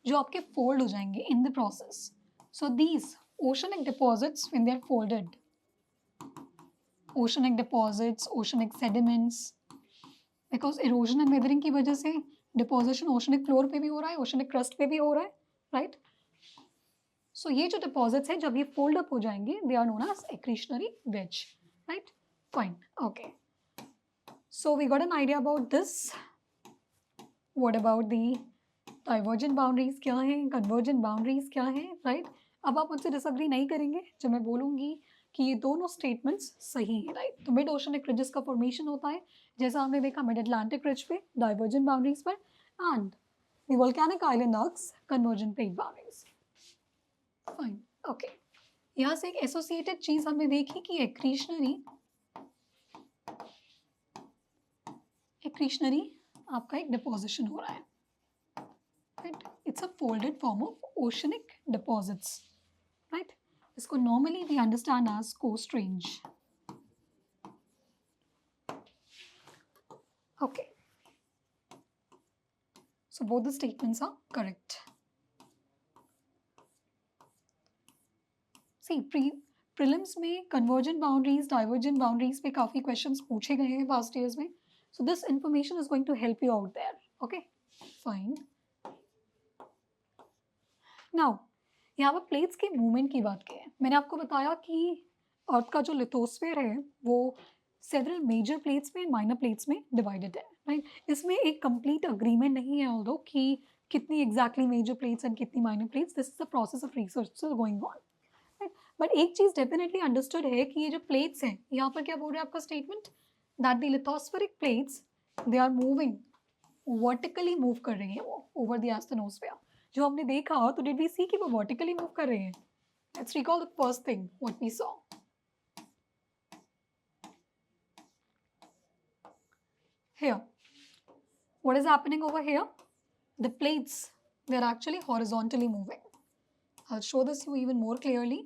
जो आपके फोल्ड हो जाएंगे in the process. So these oceanic deposits when they are folded, oceanic deposits, oceanic sediments, because erosion and weathering की वजह से डिपोजिशन ओशनिक फ्लोर पे भी हो रहा है, ओशनिक क्रस्ट पे भी हो रहा है, राइट। सो ये जो डिपॉजिट्स हैं जब ये फोल्ड अप हो जाएंगे they are known as accretionary wedge, right? Fine, okay. So we got an idea about this. What about the divergent boundaries क्या हैं, कन्वर्जेंट बाउंड्रीज क्या हैं, राइट? अब आप मुझसे डिसअग्री नहीं करेंगे जब मैं बोलूँगी कि ये दोनों स्टेटमेंट्स सही हैं, राइट? तो मिड ओशनिक रिजेस का फॉर्मेशन होता है जैसा हमने देखा मिड अटलांटिक रिज पे डाइवर्जेंट बाउंड्रीज पर, and the volcanic island arcs convergent plate boundaries. Fine, okay. यहाँ से एक एसोसिएटेड चीज हमने देखी कि एक्रीशनरी आपका एक डिपोजिशन हो रहा है, right? It's a folded form of oceanic deposits, right? इसको normally we understand as coast range. Okay. So both the statements are correct. See, prelims में convergent boundaries, divergent boundaries पे काफ़ी questions पूछे गए हैं past years में. So this information is going to help you out there. Okay, fine. Now, यहाँ पर plates के मूवमेंट की बात की है. मैंने आपको बताया कि अर्थ का जो लिथोस्फीयर है वो सेवरल मेजर प्लेट्स में माइनर प्लेट्स में डिवाइडेड है, राइट? इसमें एक कंप्लीट अग्रीमेंट नहीं है ऑल्दो कि कितनी एग्जैक्टली मेजर प्लेट्स एंड कितनी minor plates. This is the process of research going on, right? But एक चीज़ डेफिनेटली अंडरस्टूड है कि ये जो प्लेट्स हैं, यहाँ पर क्या बोल रहे हैं आपका statement, that the lithospheric plates they are moving vertically, move कर रही हैं वो ओवर द एस्थेनोस्फेयर. जो हमने देखा तो डिड वी सी कि वो वर्टिकली मूव कर रहे हैं. Let's recall the first thing what we saw. Here, what is happening over here? The plates, they are actually horizontally moving. I'll show this you even more clearly.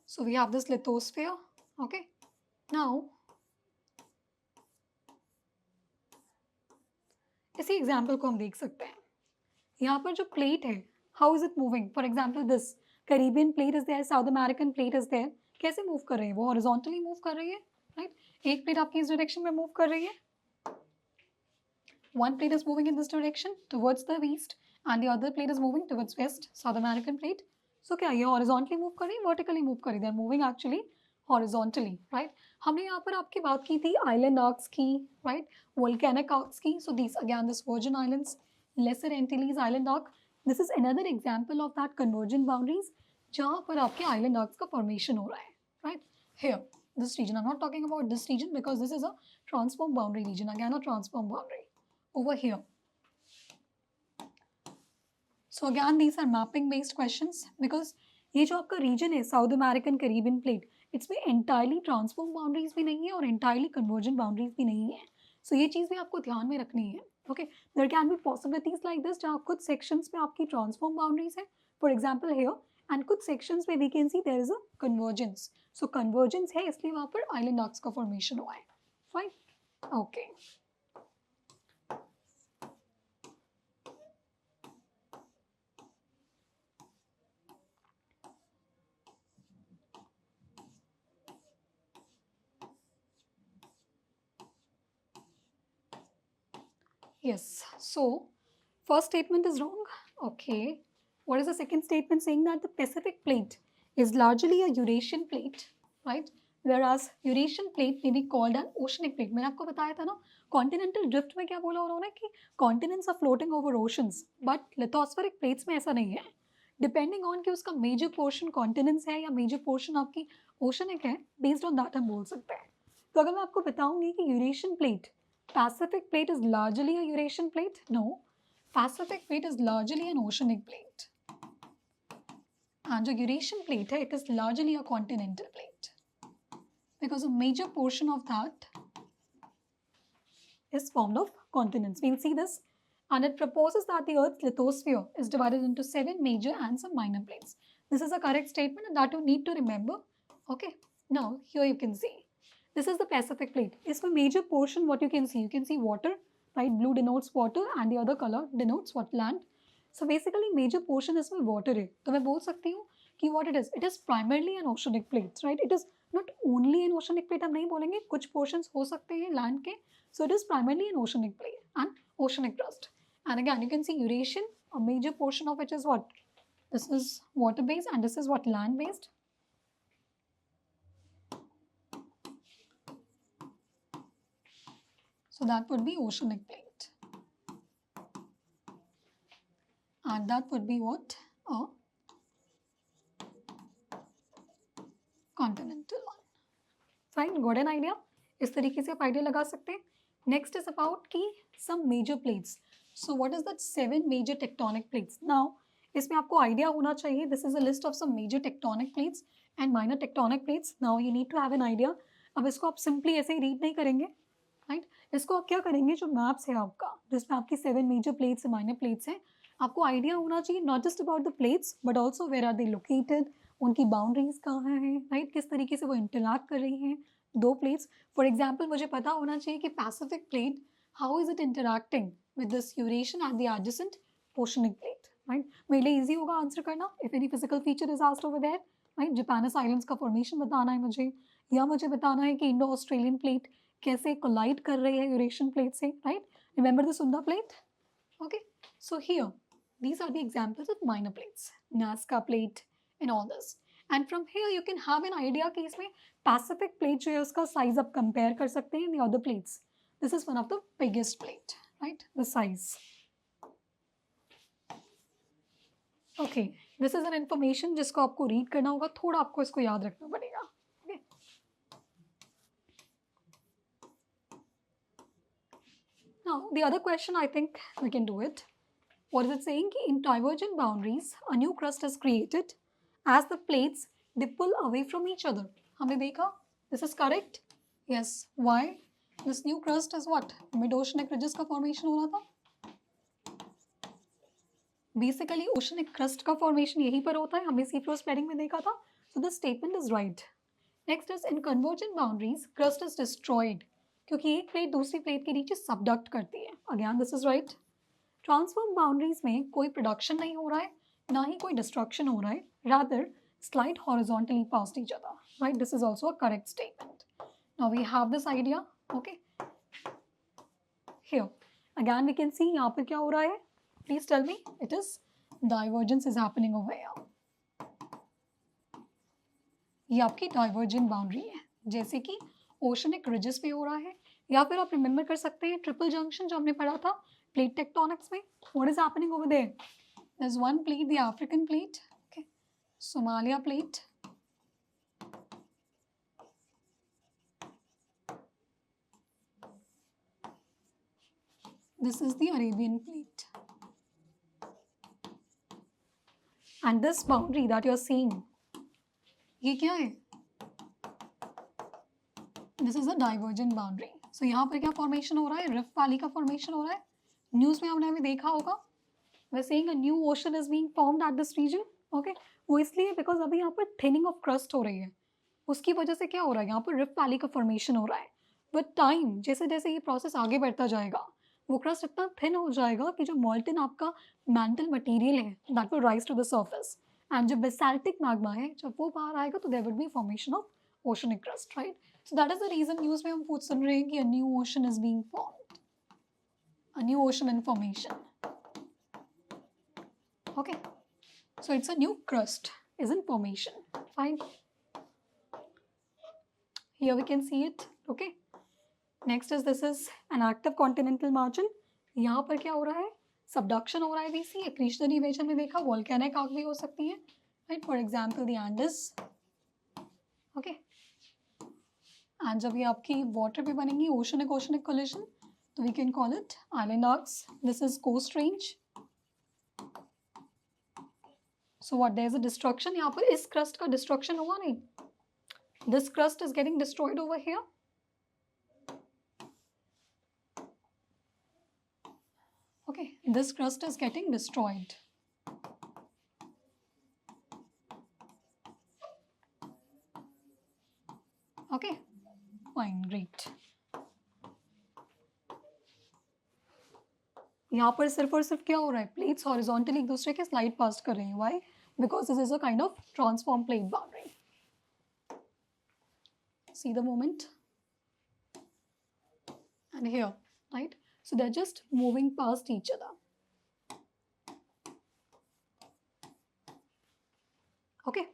So we have this lithosphere, okay? Now, इसी example को हम देख सकते हैं. यहाँ पर जो plate है, how is it moving? For example this Caribbean plate is there, South American plate is there. कैसे मूव कर रहे हैं वो? हॉरिजॉन्टली मूव कर रही है, राइट? एक प्लेट आपकी इस डायरेक्शन में मूव कर रही है. One plate is moving in this direction towards the east and the other plate is moving towards west, south American plate. So क्या ये हॉरिजॉन्टली मूव कर रही है, वर्टिकली मूव कर रही है? They are moving actually horizontally, right? हमने यहाँ पर आपकी बात की थी आइलैंड आर्क्स की, राइट? वोल्केनिक आर्क्स की. So this again this Virgin Islands, Lesser Antilles island arc. This is another example of that convergent boundaries जहाँ पर आपके आइलैंड आर्क्स का फॉर्मेशन हो रहा है, right? Here this region, I'm not talking about this region because this is a transform boundary region, again a transform boundary over here. So again these are mapping based questions because ये जो आपका reason है south American Caribbean plate, इसमें entirely transform boundaries भी नहीं है और entirely convergent boundaries भी नहीं है. सो ये चीज़ भी आपको ध्यान में रखनी है. Okay, there can be possibilities like this जहाँ कुछ सेक्शंस में आपकी ट्रांसफॉर्म बाउंड्रीज है, फॉर एग्जांपल हियर, एंड कुछ सेक्शंस में we can see there is a convergence. So convergence है इसलिए वहाँ पर आइलैंड आर्क्स का फॉर्मेशन हुआ है. Fine, okay. Yes, so first statement is wrong. Okay, what is the second statement? Saying that the Pacific plate is largely a Eurasian plate, right? Whereas Eurasian plate may be called an oceanic plate. मैंने आपको बताया था ना, continental drift में क्या बोला उन्होंने कि continents are floating over oceans, but lithospheric plates में ऐसा नहीं है. Depending on कि उसका major portion continents है या major portion आपकी oceanic है, based on that हम बोल सकते हैं. तो अगर मैं आपको बताऊंगी कि Eurasian plate, Pacific plate is largely a Eurasian plate? No, Pacific plate is largely an oceanic plate. And the Eurasian plate, it is largely a continental plate because a major portion of that is formed of continents. We'll see this. And it proposes that the Earth's lithosphere is divided into 7 major and some minor plates. This is a correct statement and that you need to remember. Okay, now here you can see. This is the Pacific plate. इसमें major portion what you can see water, right? Blue denotes water and the other color denotes what? Land. So basically major portion इसमें water है. तो मैं बोल सकती हूँ कि what it is primarily an oceanic plate, right? It is not only an oceanic plate, हम नहीं बोलेंगे, कुछ portions हो सकते हैं land के, so it is primarily an oceanic plate and oceanic crust. And again, you can see Eurasian, a major portion of which is what? This is water based and this is what? Land based. So that would be oceanic plate. And that would be what? A continental one. Fine, got an idea? इस तरीके से आप idea लगा सकते हैं. Next is about की some major plates. So what is that 7 major tectonic plates? Now इसमें आपको आइडिया होना चाहिए. This is a list of some major tectonic plates and minor tectonic plates. Now you need to have an idea. अब इसको आप simply ऐसे ही read नहीं करेंगे, राइट? इसको आप क्या करेंगे, जो मैप्स है आपका जिसमें आपकी 7 मेजर प्लेट्स माइनर प्लेट्स हैं, आपको आइडिया होना चाहिए not just about the plates but also where are they located, उनकी बाउंड्रीज कहाँ हैं, राइट? किस तरीके से वो इंटरैक्ट कर रही हैं दो प्लेट्स. फॉर एग्जाम्पल मुझे पता होना चाहिए कि Pacific plate how is it interacting with this Eurasian and the adjacent oceanic plate, right? मेरे लिए ईजी होगा आंसर करना if any physical feature is asked over there, right? Japanese islands का फॉर्मेशन बताना है मुझे, या मुझे बताना है कि इंडो ऑस्ट्रेलियन प्लेट कैसे कोलाइड कर रही है यूरेशियन प्लेट से, right? Remember the Sunda plate. Okay, so here these are the examples of minor plates, Nazca plate and all this. And from here you can have an idea कि इसमें Pacific plate जो है उसका size आप compare कर सकते हैं the other plates. This is one of the biggest plate, right? The size. Okay, this is an information जिसको आपको read करना होगा, थोड़ा आपको इसको याद रखना पड़ेगा. Okay. Now the other question I think we can do it. What is it saying? In divergent boundaries, a new crust is created as the plates dipple away from each other. हमने देखा, this is correct? Yes. Why? This new crust is what? Mid-oceanic ridges का formation हो रहा था. Basically, oceanic crust का formation यहीं पर होता है, हमने seafloor spreading में देखा था. So the statement is right. Next is in convergent boundaries, crust is destroyed. क्योंकि एक प्लेट दूसरी प्लेट के नीचे subduct करती है. Again, this is right. Transform boundaries में कोई प्रोडक्शन नहीं हो रहा है, ना ही कोई डिस्ट्रक्शन हो रहा है, rather slide horizontally past each other, right? This is also a correct statement. Now we have this idea. Okay, here again we can see यहाँ पर क्या हो रहा है. Please tell me. It is divergence is happening over here. ये आपकी divergent boundary है, जैसे कि ओशनिक रिजेस पे हो रहा है, या फिर आप रिमेंबर कर सकते हैं ट्रिपल जंक्शन जो हमने पढ़ा था plate tectonics में. What is happening over there? There's one plate, the African plate, okay, Somalia plate, this is the Arabian plate, and this boundary that you're seeing, ये क्या है? This is a divergent boundary. So यहाँ पर क्या formation हो रहा है? Rift Valley का formation हो रहा है. न्यूज़ में हमने अभी देखा होगा, we saying a new ocean is being formed at this region. Okay, वो इसलिए बिकॉज अभी यहाँ पर थिनिंग ऑफ क्रस्ट हो रही है, उसकी वजह से क्या हो रहा है, यहाँ पर रिफ्ट वैली का फॉर्मेशन हो रहा है. विद टाइम जैसे जैसे ये प्रोसेस आगे बढ़ता जाएगा, वो क्रस्ट इतना थिन हो जाएगा कि जो मॉल्टन आपका मैंटल मटेरियल है that will rise to the surface, and जो बेसाल्टिक मैग्मा है जब वो बाहर आएगा तो there will be formation of oceanic crust, right? So that is the reason news में हम पूछ सुन रहे हैं कि a new ocean is being formed, a new ocean in formation. Okay, so it's a new crust is in formation. Fine, here we can see it. Okay, next is this is an active continental margin. यहाँ पर क्या हो रहा है? Subduction हो रहा है. We see accretionary region में देखा, volcanic आग भी हो सकती है, right? For example, the Andes. Okay, and जब ये आपकी water पे बनेंगी, oceanic collision, so we can call it island arcs. This is coast range. So what, there is a destruction. यहाँ पर इस crust का destruction हुआ नहीं. This crust is getting destroyed over here. Okay, this crust is getting destroyed. Okay, fine, great. यहाँ पर सिर्फ और सिर्फ क्या हो रहा है, प्लेट्स हॉरिजॉन्टली एक दूसरे के स्लाइड पास कर रही हैं. Y? because this is a kind of transform plate boundary. See the movement? And here, right? So they're just moving past each other. Okay.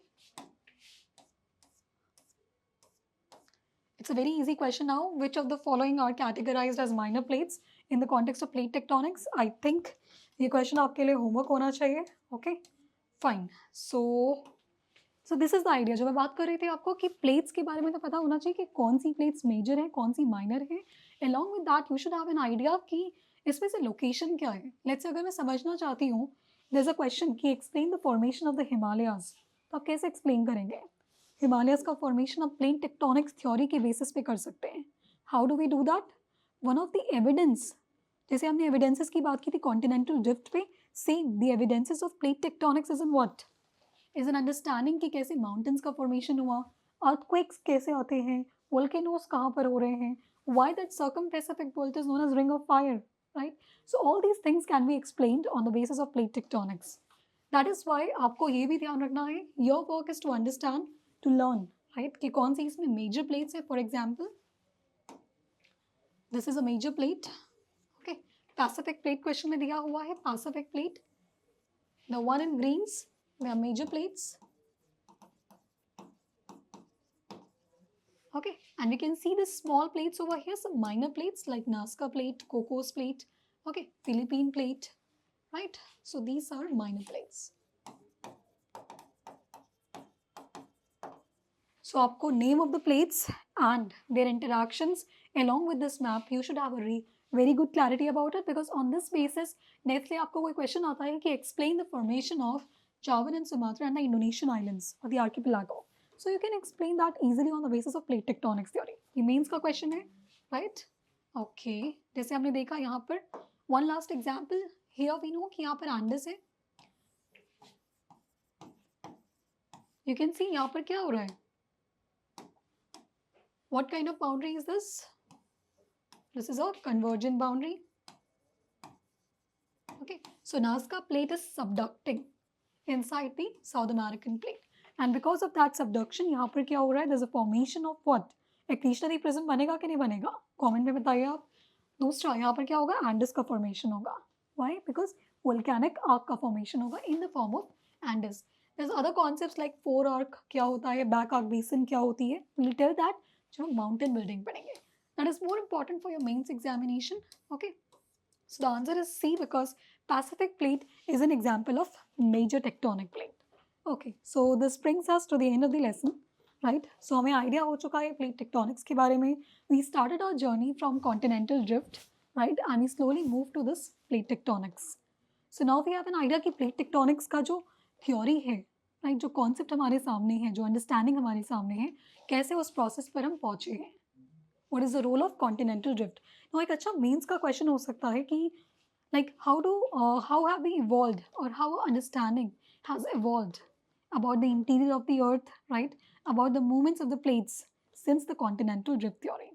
It's a very easy question now. Which of the following are categorized as minor plates in the context of plate tectonics? I think ये question आपके लिए homework होना चाहिए. Okay, fine. So this is the idea. जो मैं बात कर रही थी आपको कि plates के बारे में तो पता होना चाहिए कि कौन सी plates major है, कौन सी minor है. Along with that, you should have an idea कि इसमें से location क्या है. Let's say अगर मैं समझना चाहती हूँ, there's a question कि explain the formation of the Himalayas. तो आप कैसे explain करेंगे? हिमालयस का फॉर्मेशन आप प्लेट टेक्टोनिक्स थ्योरी के बेसिस पे कर सकते हैं. How do we do that? One of the evidence, जैसे हमने एविडेंसेस की बात की थी कॉन्टिनेंटल ड्रिफ्ट पे, same the evidences of plate tectonics is in what? Is an understanding कि कैसे माउंटेन्स का फॉर्मेशन हुआ, अर्थक्वेक्स कैसे आते हैं, वोल्केनोस कहाँ पर हो रहे हैं, why that circumpacific belt is known as ring of fire, right? So all these things can be explained on the basis of plate tectonics. That is why आपको ये भी ध्यान रखना है, your work is to understand, to learn, right? कि कौन सी इसमें major plates है. For example, this is a major plate. Okay, Pacific plate question में दिया हुआ है. Pacific plate, the one in greens, they are major plates. Okay, and we can see the small plates over here, some minor plates like Nazca plate, Cocos plate, okay, Philippine plate, right? So these are minor plates. So आपको name of the plates and their interactions along with this map you should have a very good clarity about it, because on this basis next आपको कोई question आता है कि explain the formation of Java and Sumatra and the Indonesian islands or the archipelago. So you can explain that easily on the basis of plate tectonics theory. ये mains का question है, right? Okay, जैसे हमने देखा यहाँ पर one last example here we know कि यहाँ पर Andes है. You can see यहाँ पर क्या हो रहा है. What kind of boundary is this? This is a convergent boundary. Okay, so Nazca plate is subducting inside the South American plate, and because of that subduction, यहाँ पर क्या हो रहा है? There's a formation of what? Accretionary prism बनेगा कि नहीं बनेगा? Comment में बताइए आप. दूसरा यहाँ पर क्या होगा? Andes का formation होगा. Why? Because volcanic arc का formation होगा in the form of Andes. There's other concepts like four arc क्या होता है, back arc basin क्या होती है. We'll tell that जो माउंटेन बिल्डिंग पढ़ेंगे. That is more important for your mains examination. Okay, so the answer is C, because Pacific plate is an example of major tectonic plate. Okay, so this brings us to the end of the lesson, right? So हमें idea हो चुका है plate tectonics के बारे में. We started our journey from continental drift, right, and we slowly moved to this plate tectonics. So now we have an idea कि plate tectonics का जो theory है, राइट, जो कॉन्सेप्ट हमारे सामने है, जो अंडरस्टैंडिंग हमारे सामने है, कैसे उस प्रोसेस पर हम पहुंचे हैं. What is the role of continental drift. तो एक अच्छा मेंस का क्वेश्चन हो सकता है कि like how have we evolved और how understanding has evolved about the interior of the earth, right, about the movements of the plates since the continental drift theory,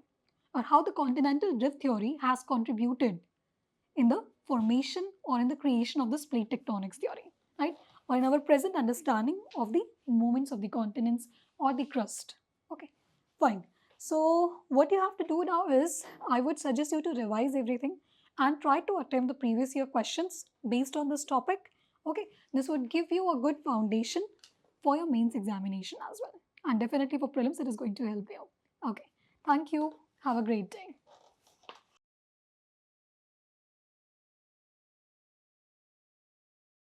or how the continental drift theory has contributed in the formation or in the creation of this plate tectonics theory, right, or in our present understanding of the movements of the continents or the crust. Okay, fine. So what you have to do now is, I would suggest you to revise everything and try to attempt the previous year questions based on this topic. Okay, this would give you a good foundation for your mains examination as well, and definitely for prelims it is going to help you. Okay, thank you. Have a great day.